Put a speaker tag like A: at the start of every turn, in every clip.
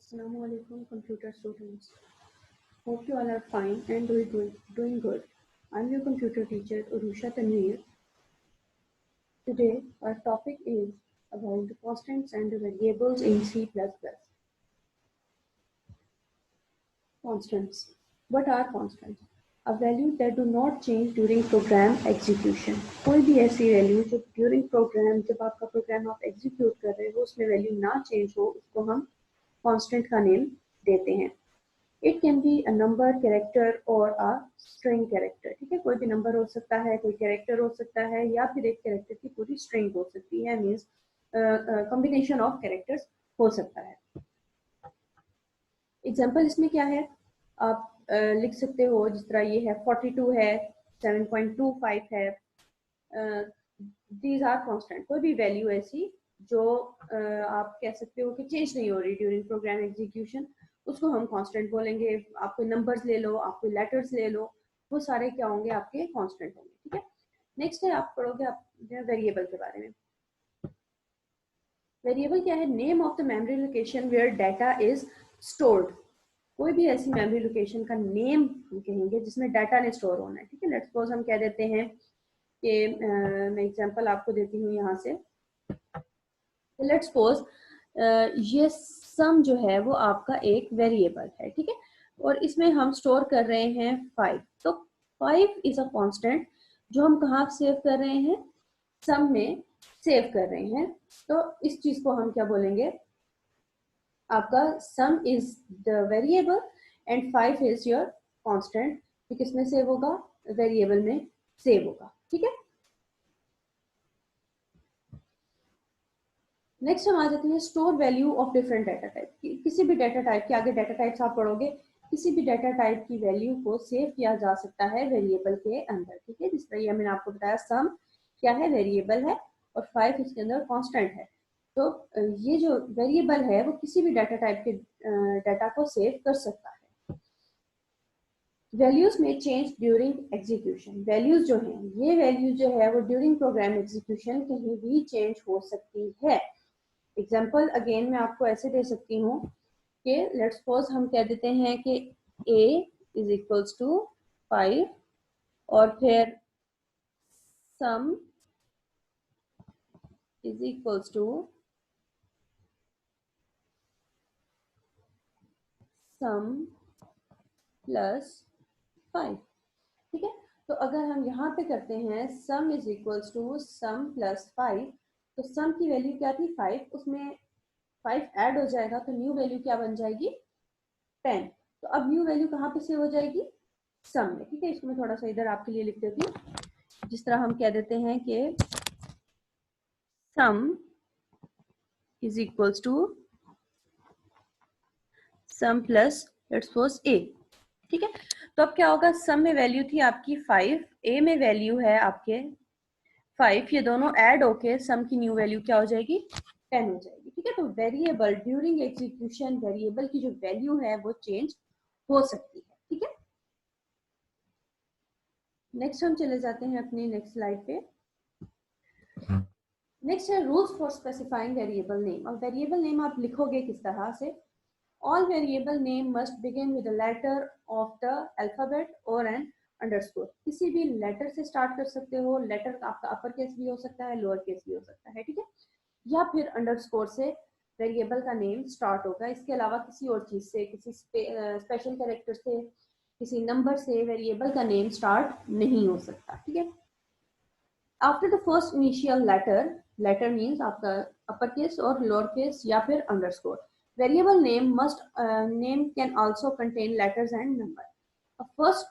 A: Assalamu alaikum, computer students. Hope you all are fine and doing good. I'm your computer teacher, Urusha Tanveer. Today, our topic is about the constants and the variables in C++. Constants. What are constants? A value that do not change during program execution. कोई भी ऐसी value जो during program, जब आपका programme आप execute कर रहे हो उसमें वैल्यू ना चेंज हो, उसको हम कांस्टेंट का नेम देते हैं. It can be a number, character और अ स्ट्रिंग कैरेक्टर. ठीक है, कोई भी नंबर हो सकता है, कोई कैरेक्टर हो सकता है, या फिर एक कैरेक्टर की पूरी स्ट्रिंग हो सकती है. मींस कॉम्बिनेशन ऑफ कैरेक्टर्स हो सकता है. एग्जांपल इसमें क्या है, आप लिख सकते हो जिस तरह ये है 42 है, 7.25 है. These are constant. कोई भी वैल्यू ऐसी जो आप कह सकते हो कि चेंज नहीं हो रही ड्यूरिंग प्रोग्राम एग्जीक्यूशन, उसको हम कांस्टेंट बोलेंगे. आप कोई नंबर्स ले लो, आप कोई लेटर्स ले लो, वो सारे क्या होंगे, आपके कांस्टेंट होंगे. ठीक है. नेक्स्ट है, आप पढ़ोगे आप वेरिएबल के बारे में. वेरिएबल क्या है? Name of the memory location where data is stored. कोई भी ऐसी मेमोरी लोकेशन का नेम हम कहेंगे जिसमें डाटा ने स्टोर होना है. ठीक है. लेट्स सपोज हम कह देते हैं कि मैं एग्जांपल आपको देती हूँ यहाँ से. लेट्स सपोज ये सम जो है वो आपका एक वेरिएबल है. ठीक है. और इसमें हम स्टोर कर रहे हैं 5. तो 5 इज अ कांस्टेंट जो हम कहाँ सेव कर रहे हैं? सम में सेव कर रहे हैं. तो इस चीज को हम क्या बोलेंगे? आपका सम is the variable and 5 is your constant. तो किसमें सेव होगा? वेरिएबल में सेव होगा. ठीक है. नेक्स्ट हम आ जाते हैं store value of different data type. किसी भी डाटा टाइप के आगे डाटा टाइप्स आप पढ़ोगे, किसी भी डाटा टाइप की वैल्यू को सेव किया जा सकता है वेरिएबल के अंदर. ठीक है. जिस तरह ये मैंने आपको बताया, सम क्या है? वेरिएबल है, और 5 इसके अंदर कांस्टेंट है. तो ये जो वेरिएबल है वो किसी भी डाटा टाइप के डाटा को सेव कर सकता है. वैल्यूज में चेंज ड्यूरिंग एग्जीक्यूशन. वैल्यूज जो है, ये वैल्यू जो है वो ड्यूरिंग प्रोग्राम एग्जीक्यूशन कहीं भी चेंज हो सकती है. एग्जाम्पल अगेन मैं आपको ऐसे दे सकती हूँ कि लेट्स सपोज हम कह देते हैं कि a इज इक्वल्स टू 5 और फिर sum is equals to sum plus 5. ठीक है. तो अगर हम यहाँ पे करते हैं sum is equals to sum plus 5, तो सम की वैल्यू क्या थी? 5. उसमें 5 ऐड हो जाएगा तो न्यू वैल्यू क्या बन जाएगी? 10. तो अब न्यू वैल्यू कहाँ पे सेव हो जाएगी? सम में. ठीक है. इसको मैं थोड़ा सा इधर आपके लिए लिख देती हूँ. जिस तरह हम कह देते हैं कि sum is equals to sum plus let's suppose a. ठीक है. तो अब क्या होगा? सम में वैल्यू थी आपकी 5, a में वैल्यू है आपके 5. ये दोनों ऐड होके सम की न्यू वैल्यू क्या हो जाएगी? 10 हो जाएगी. ठीक है. तो वेरिएबल ड्यूरिंग एग्जीक्यूशन, वेरिएबल की जो वैल्यू है वो चेंज हो सकती है. ठीक है. नेक्स्ट हम चले जाते हैं अपनी नेक्स्ट स्लाइड पे. नेक्स्ट है rules for specifying variable name. अब वेरिएबल नेम आप लिखोगे किस तरह से? All variable name must begin with a letter of the alphabet or an underscore. किसी भी लेटर से स्टार्ट कर सकते हो. लेटर आपका अपर केस भी हो सकता है, लोअर केस भी हो सकता है. ठीक है. या फिर अंडरस्कोर से वेरिएबल का नेम स्टार्ट होगा. इसके अलावा किसी और चीज से, किसी स्पेशल कैरेक्टर से, किसी नंबर से वेरिएबल का नेम स्टार्ट नहीं हो सकता. ठीक है. After the first initial letter, letter means आपका अपर केस और लोअर केस या फिर underscore. Variable name name can also contain letters and number. First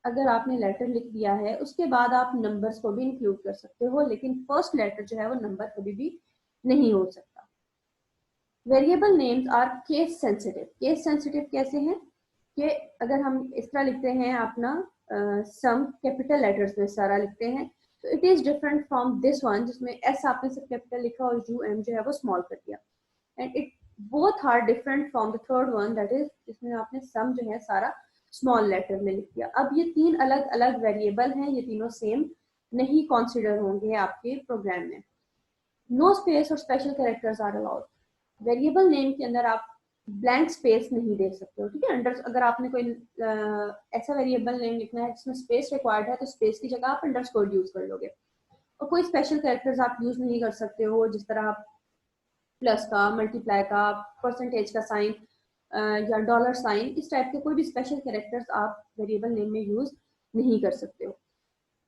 A: अगर आपने लेटर लिख दिया है उसके बाद आप नंबर्स को भी इंक्लूड कर सकते हो, लेकिन फर्स्ट लेटर जो है वो नंबर कभी भी नहीं हो सकता. Variable names are case sensitive. Case sensitive कैसे हैं? कि अगर हम इस तरह लिखते हैं अपना सम कैपिटल लेटर्स में सारा लिखते हैं, तो it is different from this one जिसमें एस आपने सब कैपिटल लिखा और यू एम जो है वो स्मॉल कर दिया. And it both are different from the third one, that is जिसमें आपने सम जो है सारा स्मॉल लेटर में लिख दिया. अब ये तीन अलग अलग वेरिएबल हैं, ये तीनों सेम नहीं कंसीडर होंगे आपके प्रोग्राम में. नो स्पेस और special characters are allowed. Variable name के अंदर आप ब्लैंक स्पेस नहीं दे सकते हो, ठीक है। अंडर अगर आपने कोई ऐसा वेरिएबल नेम लिखना है जिसमें स्पेस रिक्वायर्ड है तो स्पेस की जगह आप अंडरस्कोर यूज कर लोगे। और कोई स्पेशल कैरेक्टर्स आप यूज नहीं कर सकते हो, जिस तरह आप प्लस का, मल्टीप्लाई का, परसेंटेज का साइन या डॉलर साइन, इस टाइप के कोई भी स्पेशल कैरेक्टर्स आप वेरिएबल नेम में यूज नहीं कर सकते हो।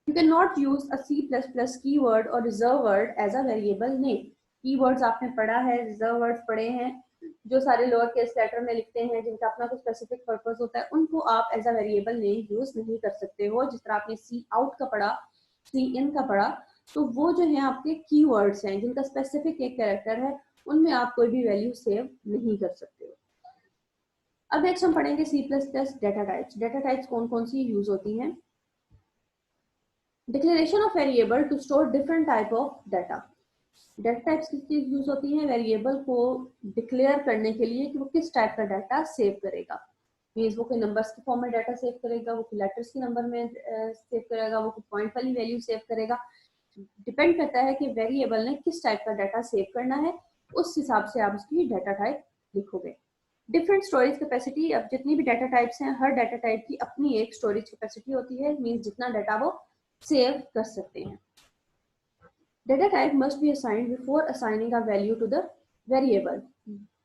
A: You cannot use a C++ keyword or reserve word as a variable name. Keywords आपने पढ़ा है, reserve words पढ़े हैं, जो सारे लोअर केस लेटर में लिखते हैं, जिनका अपना कोई स्पेसिफिक पर्पस होता है, उनको आप as a variable name use नहीं कर सकते हो। जिस तरह आपने सी आउट का पढ़ा, सी इन का पढ़ा, तो वो जो है आपके कीवर्ड्स हैं जिनका स्पेसिफिक एक कैरेक्टर है, उनमें आप कोई भी वैल्यू सेव नहीं कर सकते हो। अब नेक्स्ट हम पढ़ेंगे C++ data types. Data types कौन कौन सी यूज होती हैं। Declaration of variable to store different type of data. Data types किस चीज यूज होती है, वेरिएबल को डिक्लेयर करने के लिए कि वो किस टाइप का डाटा सेव करेगा। मीन्स वो कोई नंबर्स के फॉर्म में डाटा सेव करेगा, वो कोई लेटर्स के नंबर में सेव करेगा, वो कोई पॉइंट वाली वैल्यू सेव करेगा। डिपेंड करता है कि वेरिएबल ने किस टाइप का डाटा सेव करना है, उस हिसाब से आप उसकी डाटा टाइप लिखोगे। Different storage capacity. अब जितनी भी डाटा टाइप्स हैं, हर डाटा टाइप की अपनी एक स्टोरेज कैपेसिटी होती है, मीन्स जितना डाटा वो सेव कर सकते हैं। Data type must be assigned before assigning a value to the variable.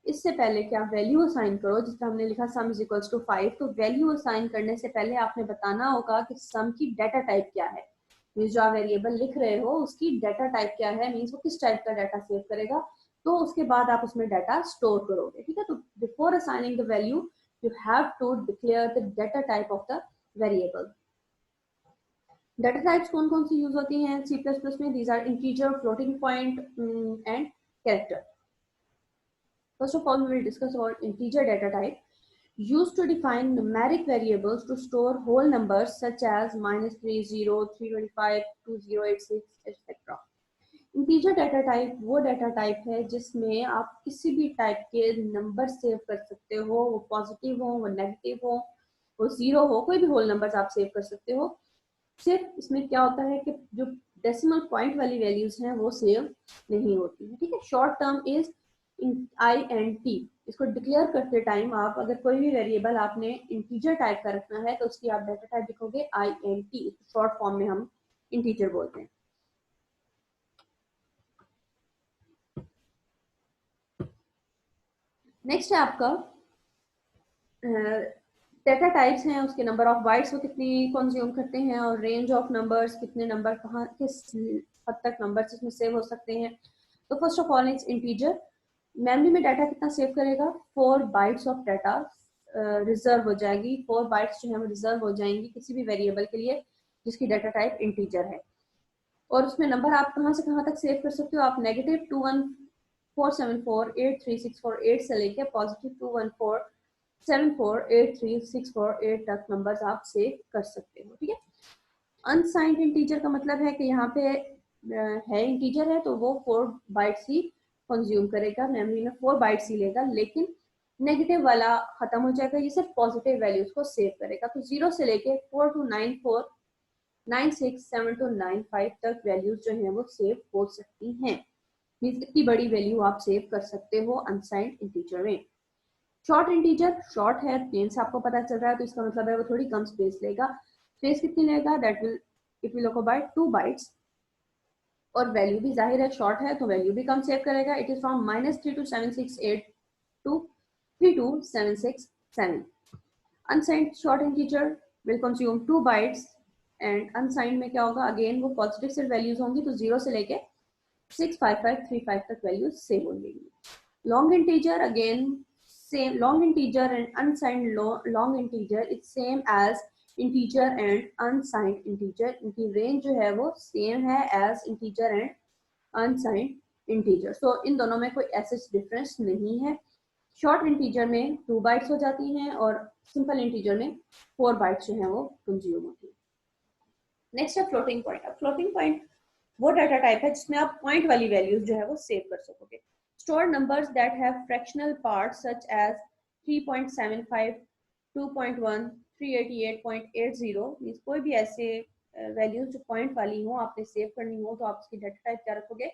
A: इससे पहले कि आप वैल्यू असाइन करो, जिस तरह हमने लिखा सम इज इक्वल्स टू 5, तो वैल्यू असाइन करने से पहले आपने बताना होगा कि सम की डाटा टाइप क्या है। मीन्स जो आप वेरिएबल लिख रहे हो उसकी डाटा टाइप क्या है, मीन्स वो किस टाइप का डाटा सेव करेगा, तो उसके बाद आप उसमें डाटा स्टोर करोगे, ठीक है। तो before assigning the value you have to declare the data type of the variable. Data types कौन कौन सी यूज होती हैं C++ में। These are integer, floating point and character. First of all, we will discuss about integer data type used to define numeric variables to store whole numbers such as -30, 325, 2086, etc. Integer data type वो data type है जिसमें आप किसी भी type के number save कर सकते हो, वो पॉजिटिव हो, वो नेगेटिव हो, वो जीरो हो, कोई भी होल नंबर्स आप सेव कर सकते हो। सिर्फ इसमें क्या होता है कि जो डेसिमल पॉइंट वाली वैल्यूज हैं वो सेव नहीं होती है, ठीक है। Short term is INT। इसको डिक्लेयर करते टाइम आप अगर कोई भी वेरिएबल आपने इंटीजर टाइप का रखना है तो उसकी आप डाटा टाइप लिखोगे INT, शॉर्ट फॉर्म में हम इंटीजर बोलते हैं। नेक्स्ट है आपका डेटा टाइप्स हैं, उसके नंबर ऑफ बाइट्स वो कितनी कंज्यूम करते हैं, और रेंज ऑफ नंबर्स, कितने नंबर कहाँ किस हद तक नंबर्स इसमें सेव हो सकते हैं। तो first of all it's integer. Memory में डाटा कितना सेव करेगा, 4 बाइट्स ऑफ डाटा रिजर्व हो जाएगी, 4 बाइट्स जो है वो रिजर्व हो जाएंगी किसी भी वेरिएबल के लिए जिसकी डाटा टाइप इंटीजर है। और उसमें नंबर आप कहाँ से कहाँ तक सेव कर सकते हो, आप नेगेटिव 2147483648 से लेके पॉजिटिव 214748364 तक नंबर्स आप सेव कर सकते हो, ठीक है। अनसाइंड इंटीजर का मतलब है कि यहाँ पे है इंटीजर है तो वो 4 बाइट्स ही कंज्यूम करेगा, मेमोरी में 4 बाइट्स ही लेगा, लेकिन नेगेटिव वाला खत्म हो जाएगा, ये सिर्फ पॉजिटिव वैल्यूज को सेव करेगा। तो 0 से लेके 4 to 94, 96, 7 to 95 तक वैल्यूज जो है वो सेव हो सकती हैं। मीन्स इतनी बड़ी वैल्यू आप सेव कर सकते हो अनसाइंड इंटीजर में। शॉर्ट इंटीजर, शॉर्ट है, नेम से आपको पता चल रहा है, तो इसका मतलब है वो थोड़ी कम स्पेस लेगा। स्पेस कितनी लेगा, that will it will occupy 2 bytes, और वैल्यू भी जाहिर है शॉर्ट है तो वैल्यू भी कम सेव करेगा। It is from -32768 to 32767। Unsigned short integer will consume 2 bytes, and unsigned में क्या होगा, अगेन वो पॉजिटिव सिर्फ वैल्यूज होंगी, तो 0 से लेके 65535 तक वैल्यूज सेव होंगी। Long integer again same, long integer and unsigned long integer it's same as integer and unsigned integer, इनकी range जो है वो same है as integer and unsigned integer, so इन दोनों में कोई ऐसे difference नहीं है। शॉर्ट इंटीजर में 2 बाइट्स हो जाती हैं और सिंपल इंटीजर में 4 बाइट्स जो है वो कंज्यूम होती है। नेक्स्ट है फ्लोटिंग पॉइंट। अब फ्लोटिंग पॉइंट वो डाटा टाइप है जिसमें आप पॉइंट वाली वैल्यूज जो है वो सेव कर सकोगे। Store numbers that have fractional parts such as 3.75, 2.1, 388.80, means कोई भी ऐसे वैल्यूज जो पॉइंट वाली हो आपने सेव करनी हो तो आप उसकी डाटा टाइप क्या रखोगे,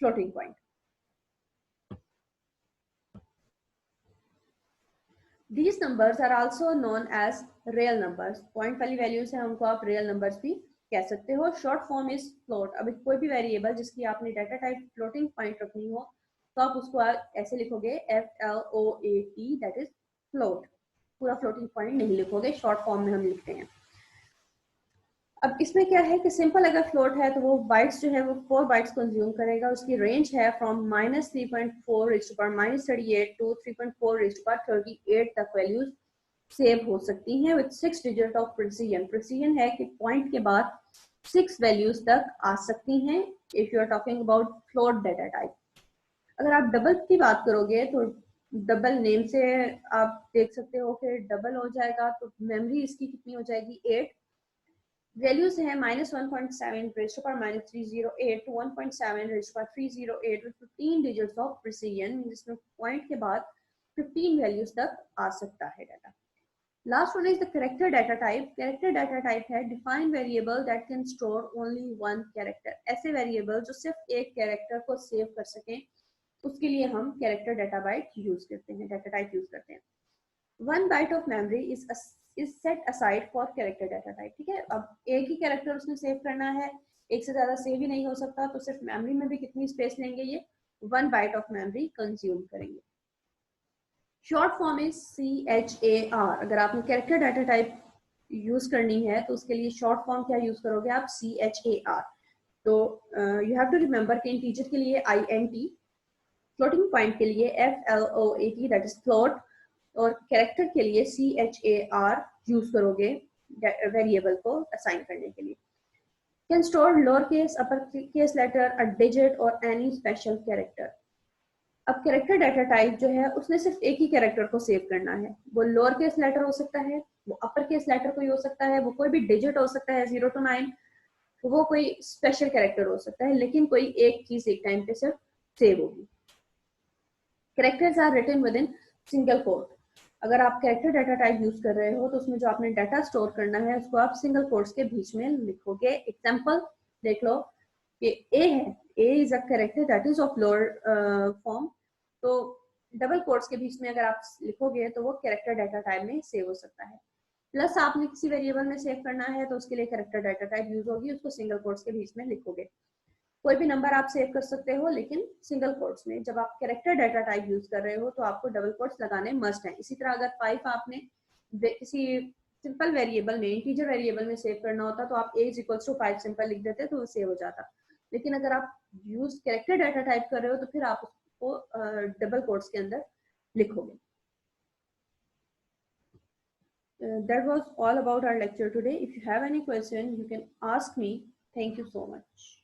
A: floating point. These numbers are also known as real numbers. Point वाली वैल्यूज है उनको आप रियल नंबर्स भी कह सकते हो. Short form is float. अब कोई भी वेरिएबल जिसकी आपने डाटा टाइप फ्लोटिंग पॉइंट रखनी हो तो आप उसको ऐसे लिखोगे FLOAT, दैट इज फ्लोट. पूरा फ्लोटिंग पॉइंट नहीं लिखोगे, शॉर्ट फॉर्म में हम लिखते हैं. अब इसमें क्या है कि सिंपल अगर फ्लोट है तो वो बाइट्स जो है वो 4 बाइट्स कंज्यूम करेगा. उसकी रेंज है फ्रॉम -3.4 टू 3.4 तक वैल्यूज सेव हो सकती हैं with 6 digit of precision. Precision है कि पॉइंट के बाद 6 वैल्यूज तक आ सकती हैं if you are talking about float data type. अगर आप डबल की बात करोगे तो डबल नेम से आप देख सकते हो कि डबल हो जाएगा तो मेमोरी इसकी कितनी हो जाएगी 8. वैल्यूज है -1.7 raise to power -308 to 1.7 raise to power 308 with 15 digits of precision, जिसमें पॉइंट के बाद 15 वैल्यूज तक आ सकता है data. Last one is the character data type. Character data type है defined variable that can store only one character. ऐसे variable जो सिर्फ एक कैरेक्टर को सेव कर सकें, उसके लिए हम कैरेक्टर डाटा बाइट यूज करते हैं, डाटा टाइप यूज करते हैं. 1 byte of memory is set aside for character data type. ठीक है, अब एक ही कैरेक्टर उसने सेव करना है, एक से ज्यादा सेव ही नहीं हो सकता, तो सिर्फ मेमोरी में भी कितनी स्पेस लेंगे, ये 1 बाइट ऑफ मेमोरी कंज्यूम करेंगे. Short form is CHAR. अगर आपने कैरेक्टर डाटा टाइप यूज करनी है तो उसके लिए शॉर्ट फॉर्म क्या यूज करोगे आप, CHAR. तो यू हैव टू रिमेंबर कि इंटीजर के लिए INT, फ्लोटिंग पॉइंट के लिए FLOAT दैट इज फ्लोट, और कैरेक्टर के लिए CHAR यूज करोगे वेरिएबल को असाइन करने के लिए. Can store lower case, upper case letter, a digit और एनी स्पेशल कैरेक्टर. अब कैरेक्टर डाटा टाइप जो है उसने सिर्फ एक ही कैरेक्टर को सेव करना है. वो लोअर केस लेटर हो सकता है, वो अपर केस लेटर कोई हो सकता है, वो कोई भी डिजिट हो सकता है 0 to 9, वो कोई स्पेशल कैरेक्टर हो सकता है, लेकिन कोई एक चीज एक टाइम पे सिर्फ सेव होगी. Characters are written within single quote. अगर आप कैरेक्टर डाटा टाइप यूज कर रहे हो तो उसमें जो आपने डाटा स्टोर करना है उसको आप सिंगल कोट्स के बीच में लिखोगे. एग्जांपल देख लो कि ए है, A is a character that is of lower form, तो डबल कोट्स के बीच में अगर आप लिखोगे तो वो कैरेक्टर डाटा टाइप में सेव हो सकता है. प्लस आपने किसी वेरिएबल में सेव करना है तो उसके लिए कैरेक्टर डाटा टाइप यूज होगी, उसको सिंगल कोट्स के बीच में लिखोगे. कोई भी नंबर आप सेव कर सकते हो लेकिन सिंगल कोट्स में. जब आप कैरेक्टर डाटा टाइप यूज कर रहे हो तो आपको डबल कोट्स लगाने मस्ट है. इसी तरह अगर 5 आपने किसी सिंपल वेरिएबल में, इंटीजर वेरिएबल में सेव करना होता तो आप a = 5 सिंपल लिख देते तो वो सेव हो जाता. लेकिन अगर आप यूज कैरेक्टर डाटा टाइप कर रहे हो तो फिर आप उसको डबल कोट्स के अंदर लिखोगे. That was all about our lecture today. If you have any question, you can ask me. Thank you so much.